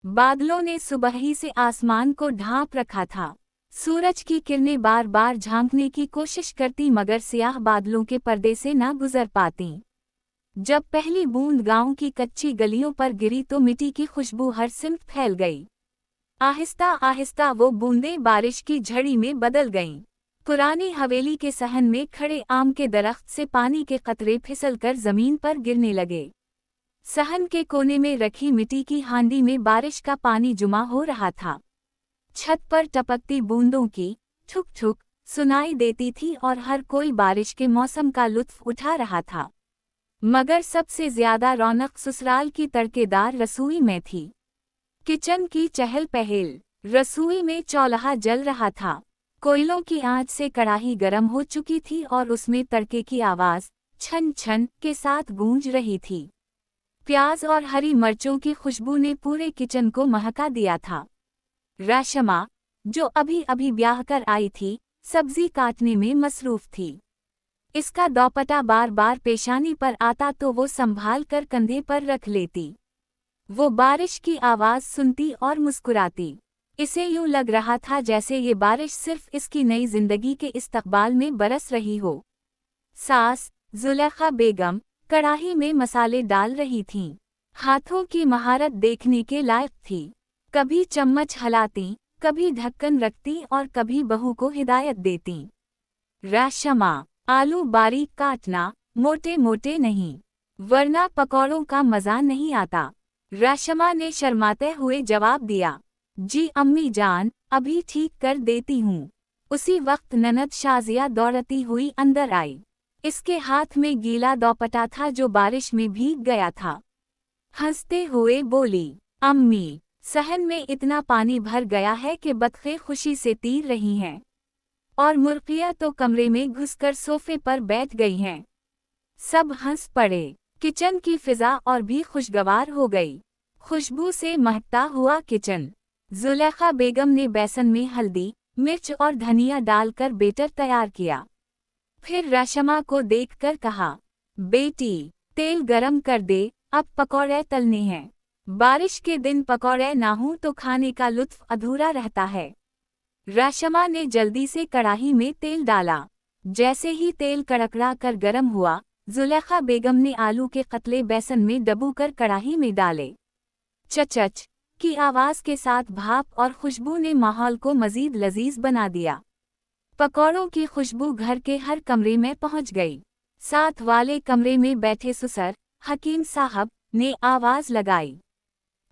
बादलों ने सुबह ही से आसमान को ढांप रखा था। सूरज की किरणें बार बार झांकने की कोशिश करती मगर स्याह बादलों के पर्दे से न गुजर पाती। जब पहली बूंद गांव की कच्ची गलियों पर गिरी तो मिट्टी की खुशबू हर सिमत फैल गई। आहिस्ता आहिस्ता वो बूंदें बारिश की झड़ी में बदल गईं। पुरानी हवेली के सहन में खड़े आम के दरख्त से पानी के कतरे फिसलकर जमीन पर गिरने लगे। सहन के कोने में रखी मिट्टी की हांडी में बारिश का पानी जमा हो रहा था। छत पर टपकती बूंदों की ठुक ठुक सुनाई देती थी और हर कोई बारिश के मौसम का लुत्फ उठा रहा था। मगर सबसे ज्यादा रौनक ससुराल की तड़केदार रसोई में थी। किचन की चहल पहल। रसोई में चौल्हा जल रहा था। कोयलों की आंच से कढ़ाई गर्म हो चुकी थी और उसमें तड़के की आवाज छन छन के साथ गूंज रही थी। प्याज और हरी मिर्चों की खुशबू ने पूरे किचन को महका दिया था। रेशमा, जो अभी अभी ब्याह कर आई थी, सब्जी काटने में मसरूफ थी। इसका दोपट्टा बार बार पेशानी पर आता तो वो संभाल कर कंधे पर रख लेती। वो बारिश की आवाज सुनती और मुस्कुराती। इसे यूं लग रहा था जैसे ये बारिश सिर्फ इसकी नई जिंदगी के इस्तकबाल में बरस रही हो। सास जुलेखा बेगम कढ़ाई में मसाले डाल रही थीं। हाथों की महारत देखने के लायक थी। कभी चम्मच हिलाती, कभी ढक्कन रखती और कभी बहू को हिदायत देती। रेशमा, आलू बारीक काटना, मोटे मोटे नहीं, वरना पकौड़ों का मजा नहीं आता। रेशमा ने शर्माते हुए जवाब दिया, जी अम्मी जान, अभी ठीक कर देती हूँ। उसी वक्त ननद शाजिया दौड़ती हुई अंदर आई। इसके हाथ में गीला दोपट्टा था जो बारिश में भीग गया था। हंसते हुए बोली, अम्मी, सहन में इतना पानी भर गया है कि बतखें खुशी से तीर रही हैं और मुर्गियां तो कमरे में घुसकर सोफे पर बैठ गई हैं। सब हंस पड़े। किचन की फिजा और भी खुशगवार हो गई। खुशबू से महकता हुआ किचन। जुलेखा बेगम ने बेसन में हल्दी, मिर्च और धनिया डालकर बेटर तैयार किया। फिर रेशमा को देखकर कहा, बेटी, तेल गरम कर दे, अब पकौड़े तलने हैं। बारिश के दिन पकौड़े ना हों तो खाने का लुत्फ अधूरा रहता है। रेशमा ने जल्दी से कढ़ाई में तेल डाला। जैसे ही तेल कड़कड़ा कर गरम हुआ, जुलेखा बेगम ने आलू के कतले बेसन में डबोकर कढ़ाई में डाले। चचच की आवाज के साथ भाप और खुशबू ने माहौल को मजीद लजीज बना दिया। पकौड़ों की खुशबू घर के हर कमरे में पहुंच गई। साथ वाले कमरे में बैठे ससुर हकीम साहब ने आवाज लगाई,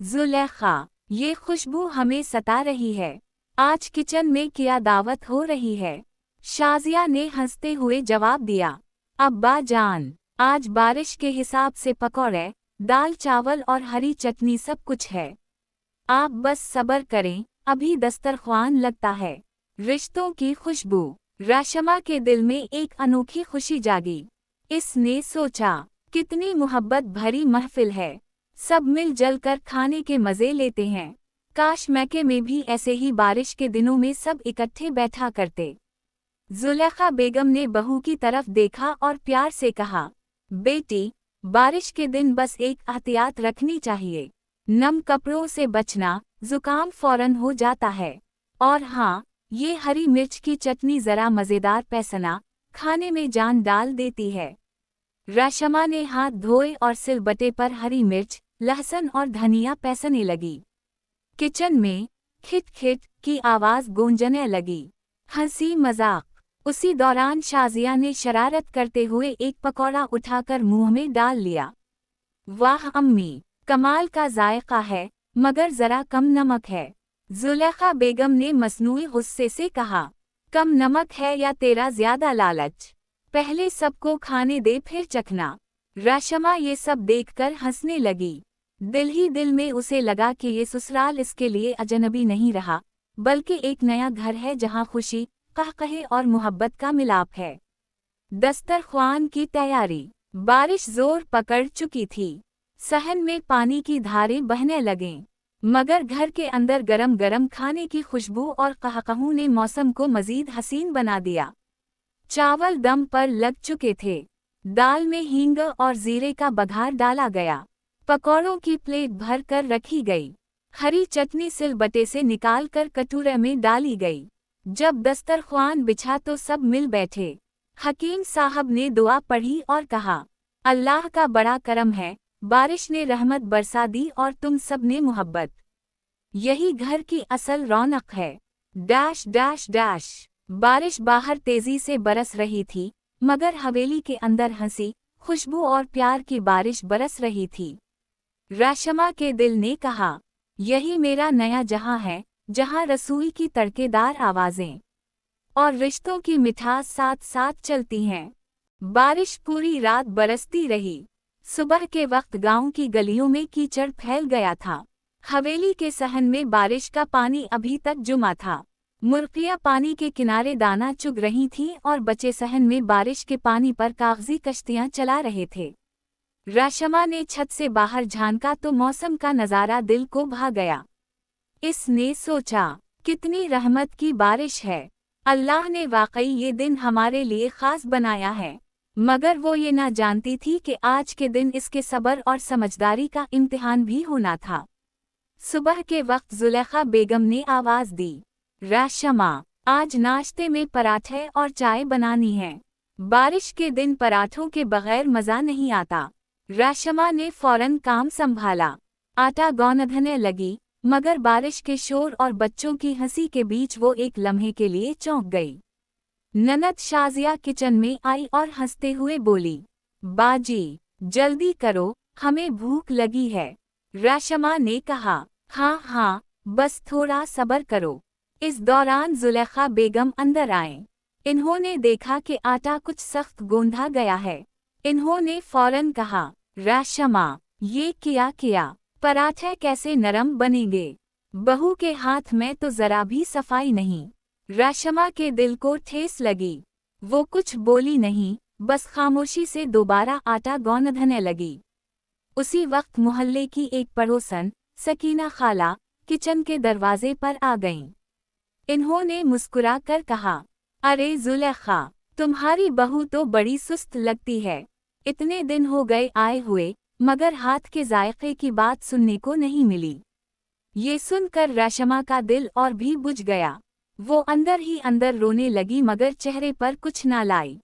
जुलेखा, ये खुशबू हमें सता रही है। आज किचन में क्या दावत हो रही है? शाजिया ने हंसते हुए जवाब दिया, अब्बा जान, आज बारिश के हिसाब से पकौड़े, दाल चावल और हरी चटनी सब कुछ है। आप बस सब्र करें, अभी दस्तरख्वान लगता है। रिश्तों की खुशबू। रेशमा के दिल में एक अनोखी खुशी जागी। इसने सोचा, कितनी मोहब्बत भरी महफिल है। सब मिल जल कर खाने के मजे लेते हैं। काश मैके में भी ऐसे ही बारिश के दिनों में सब इकट्ठे बैठा करते। जुलेखा बेगम ने बहू की तरफ देखा और प्यार से कहा, बेटी, बारिश के दिन बस एक एहतियात रखनी चाहिए। नम कपड़ों से बचना, जुकाम फौरन हो जाता है। और हाँ, ये हरी मिर्च की चटनी जरा मजेदार पैसना, खाने में जान डाल देती है। रेशमा ने हाथ धोए और सिलबट्टे पर हरी मिर्च, लहसुन और धनिया पैसने लगी। किचन में खिट खिट की आवाज गूंजने लगी। हंसी मजाक। उसी दौरान शाजिया ने शरारत करते हुए एक पकौड़ा उठाकर मुंह में डाल लिया। वाह अम्मी, कमाल का जायका है, मगर जरा कम नमक है। जुलेखा बेगम ने मसनूई गुस्से से कहा, कम नमक है या तेरा ज्यादा लालच? पहले सबको खाने दे फिर चखना। रेशमा ये सब देखकर हंसने लगी। दिल ही दिल में उसे लगा कि ये ससुराल इसके लिए अजनबी नहीं रहा, बल्कि एक नया घर है जहां खुशी, कहकहे और मोहब्बत का मिलाप है। दस्तरख्वान की तैयारी। बारिश जोर पकड़ चुकी थी। सहन में पानी की धारें बहने लगें, मगर घर के अंदर गरम गरम खाने की खुशबू और कहकहू ने मौसम को मजीद हसीन बना दिया। चावल दम पर लग चुके थे। दाल में हींग और जीरे का बघार डाला गया। पकौड़ों की प्लेट भर कर रखी गई। हरी चटनी सिलबट्टे से निकालकर कटोरे में डाली गई। जब दस्तरख्वान बिछा तो सब मिल बैठे। हकीम साहब ने दुआ पढ़ी और कहा, अल्लाह का बड़ा करम है, बारिश ने रहमत बरसा दी और तुम सब ने मोहब्बत। यही घर की असल रौनक है। Dash dash dash. बारिश बाहर तेजी से बरस रही थी, मगर हवेली के अंदर हंसी, खुशबू और प्यार की बारिश बरस रही थी। रेशमा के दिल ने कहा, यही मेरा नया जहां है, जहां रसोई की तड़केदार आवाजें और रिश्तों की मिठास साथ साथ चलती हैं। बारिश पूरी रात बरसती रही। सुबह के वक्त गांव की गलियों में कीचड़ फैल गया था। हवेली के सहन में बारिश का पानी अभी तक जुमा था। मुर्गियां पानी के किनारे दाना चुग रही थीं और बच्चे सहन में बारिश के पानी पर कागजी कश्तियां चला रहे थे। रेशमा ने छत से बाहर झांका तो मौसम का नज़ारा दिल को भा गया। इसने सोचा, कितनी रहमत की बारिश है। अल्लाह ने वाकई ये दिन हमारे लिए खास बनाया है। मगर वो ये ना जानती थी कि आज के दिन इसके सब्र और समझदारी का इम्तिहान भी होना था। सुबह के वक्त जुलेखा बेगम ने आवाज दी, रेशमा, आज नाश्ते में पराठे और चाय बनानी है। बारिश के दिन पराठों के बगैर मज़ा नहीं आता। रेशमा ने फौरन काम संभाला। आटा गौंदने लगी, मगर बारिश के शोर और बच्चों की हंसी के बीच वो एक लम्हे के लिए चौंक गई। ननद शाजिया किचन में आई और हंसते हुए बोली, बाजी, जल्दी करो, हमें भूख लगी है। रेशमा ने कहा, हाँ हाँ, बस थोड़ा सब्र करो। इस दौरान जुलेखा बेगम अंदर आए। इन्होंने देखा कि आटा कुछ सख्त गूंधा गया है। इन्होंने फौरन कहा, रेशमा, ये किया, पराठे कैसे नरम बनेंगे? बहू के हाथ में तो जरा भी सफाई नहीं। रेशमा के दिल को ठेस लगी। वो कुछ बोली नहीं, बस खामोशी से दोबारा आटा गौंदने लगी। उसी वक्त मोहल्ले की एक पड़ोसन, सकीना खाला, किचन के दरवाजे पर आ गईं। इन्होंने मुस्कुरा कर कहा, अरे जुलेखा, तुम्हारी बहू तो बड़ी सुस्त लगती है। इतने दिन हो गए आए हुए, मगर हाथ के जायके की बात सुनने को नहीं मिली। ये सुनकर रेशमा का दिल और भी बुझ गया। वो अंदर ही अंदर रोने लगी मगर चेहरे पर कुछ ना लाई।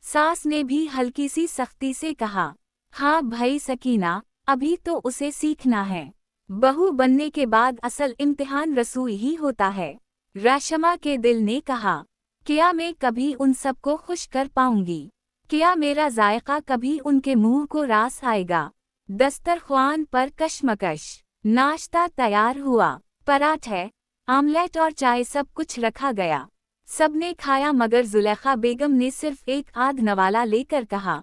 सास ने भी हल्की सी सख्ती से कहा, हाँ भाई सकीना, अभी तो उसे सीखना है। बहू बनने के बाद असल इम्तिहान रसोई ही होता है। रेशमा के दिल ने कहा, क्या मैं कभी उन सबको खुश कर पाऊंगी? क्या मेरा जायका कभी उनके मुंह को रास आएगा? दस्तरख्वान पर कशमकश। नाश्ता तैयार हुआ। पराठे, आमलेट और चाय सब कुछ रखा गया। सबने खाया मगर जुलेखा बेगम ने सिर्फ एक आध नवाला लेकर कहा,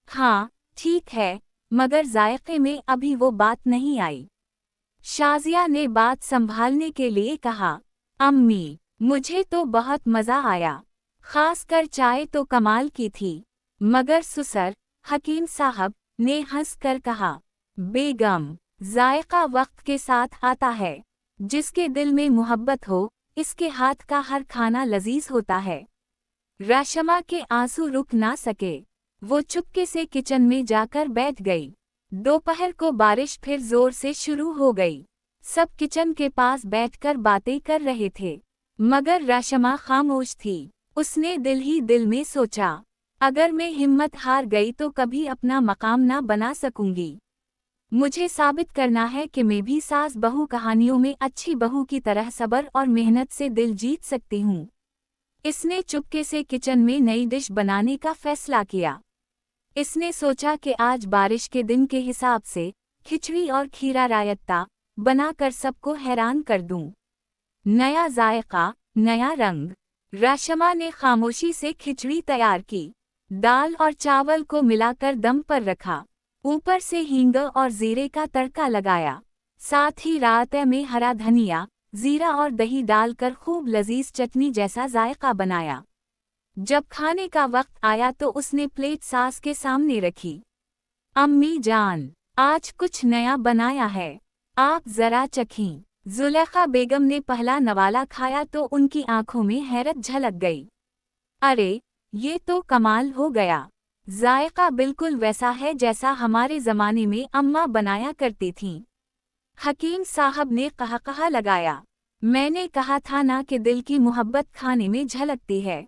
हाँ ठीक है, मगर जायके में अभी वो बात नहीं आई। शाजिया ने बात संभालने के लिए कहा, अम्मी, मुझे तो बहुत मज़ा आया। खासकर चाय तो कमाल की थी। मगर ससुर, हकीम साहब, ने हंसकर कहा, बेगम, जायका वक्त के साथ आता है। जिसके दिल में मोहब्बत हो, इसके हाथ का हर खाना लजीज होता है। रेशमा के आंसू रुक ना सके। वो चुपके से किचन में जाकर बैठ गई। दोपहर को बारिश फिर जोर से शुरू हो गई। सब किचन के पास बैठकर बातें कर रहे थे, मगर रेशमा खामोश थी। उसने दिल ही दिल में सोचा, अगर मैं हिम्मत हार गई तो कभी अपना मकाम ना बना सकूंगी। मुझे साबित करना है कि मैं भी सास बहू कहानियों में अच्छी बहू की तरह सब्र और मेहनत से दिल जीत सकती हूँ। इसने चुपके से किचन में नई डिश बनाने का फैसला किया। इसने सोचा कि आज बारिश के दिन के हिसाब से खिचड़ी और खीरा रायता बनाकर सबको हैरान कर दूं। नया जायका, नया रंग। रेशमा ने खामोशी से खिचड़ी तैयार की। दाल और चावल को मिलाकर दम पर रखा। ऊपर से हींग और जीरे का तड़का लगाया। साथ ही रायते में हरा धनिया, जीरा और दही डालकर खूब लजीज चटनी जैसा जायका बनाया। जब खाने का वक्त आया तो उसने प्लेट सास के सामने रखी। अम्मी जान, आज कुछ नया बनाया है, आप जरा चखें। जुलेखा बेगम ने पहला नवाला खाया तो उनकी आंखों में हैरत झलक गई। अरे, ये तो कमाल हो गया। जायका बिल्कुल वैसा है जैसा हमारे ज़माने में अम्मा बनाया करती थीं। हकीम साहब ने कहकहा लगाया। मैंने कहा था ना कि दिल की मोहब्बत खाने में झलकती है।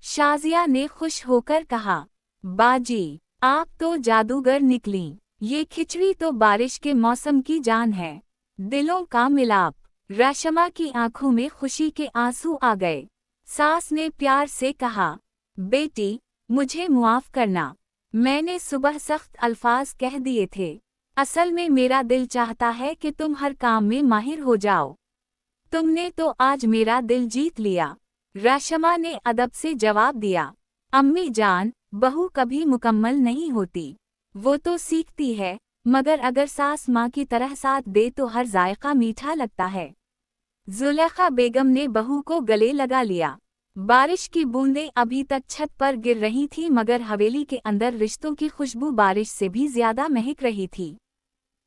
शाजिया ने खुश होकर कहा, बाजी, आप तो जादूगर निकली। ये खिचड़ी तो बारिश के मौसम की जान है। दिलों का मिलाप। रेशमा की आंखों में खुशी के आंसू आ गए। सास ने प्यार से कहा, बेटी, मुझे मुआफ करना। मैंने सुबह सख्त अल्फाज कह दिए थे। असल में मेरा दिल चाहता है कि तुम हर काम में माहिर हो जाओ। तुमने तो आज मेरा दिल जीत लिया। रेशमा ने अदब से जवाब दिया, अम्मी जान, बहू कभी मुकम्मल नहीं होती। वो तो सीखती है, मगर अगर सास माँ की तरह साथ दे तो हर जायका मीठा लगता है। जुलेखा बेगम ने बहू को गले लगा लिया। बारिश की बूंदें अभी तक छत पर गिर रही थी, मगर हवेली के अंदर रिश्तों की खुशबू बारिश से भी ज्यादा महक रही थी।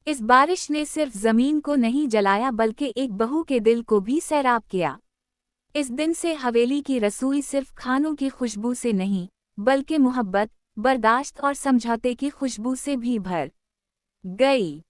इस बारिश ने सिर्फ जमीन को नहीं जलाया बल्कि एक बहू के दिल को भी सैराब किया। इस दिन से हवेली की रसोई सिर्फ खानों की खुशबू से नहीं, बल्कि मोहब्बत, बर्दाश्त और समझौते की खुशबू से भी भर गई।